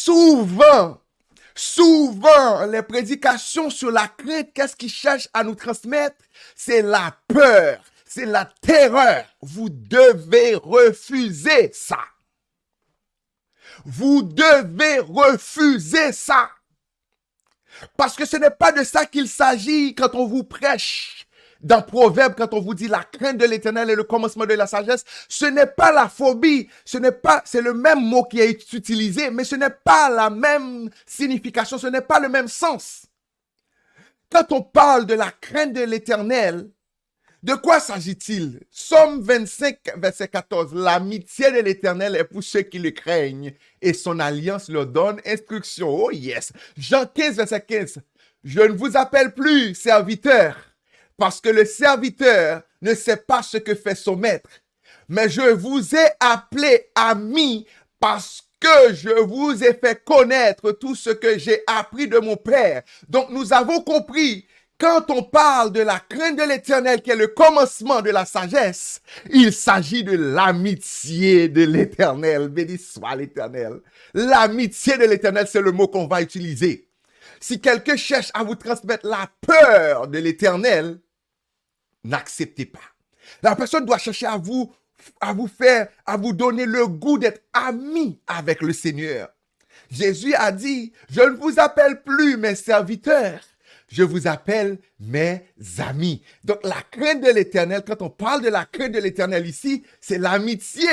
Souvent, souvent, les prédications sur la crainte, qu'est-ce qu'ils cherchent à nous transmettre? C'est la peur, c'est la terreur. Vous devez refuser ça. Vous devez refuser ça. Parce que ce n'est pas de ça qu'il s'agit quand on vous prêche. Dans Proverbe, quand on vous dit la crainte de l'Éternel est le commencement de la sagesse, ce n'est pas la phobie, c'est le même mot qui est utilisé, mais ce n'est pas la même signification, ce n'est pas le même sens. Quand on parle de la crainte de l'Éternel, de quoi s'agit-il? Somme 25, verset 14. L'amitié de l'Éternel est pour ceux qui le craignent et son alliance leur donne instruction. Oh yes. Jean 15, verset 15. Je ne vous appelle plus serviteur parce que le serviteur ne sait pas ce que fait son maître. Mais je vous ai appelé ami parce que je vous ai fait connaître tout ce que j'ai appris de mon Père. Donc nous avons compris. Quand on parle de la crainte de l'Éternel, qui est le commencement de la sagesse, il s'agit de l'amitié de l'Éternel. Béni soit l'Éternel. L'amitié de l'Éternel, c'est le mot qu'on va utiliser. Si quelqu'un cherche à vous transmettre la peur de l'Éternel, n'acceptez pas. La personne doit chercher à vous donner le goût d'être ami avec le Seigneur. Jésus a dit, je ne vous appelle plus mes serviteurs. Je vous appelle mes amis. Donc, la crainte de l'Éternel, quand on parle de la crainte de l'Éternel ici, c'est l'amitié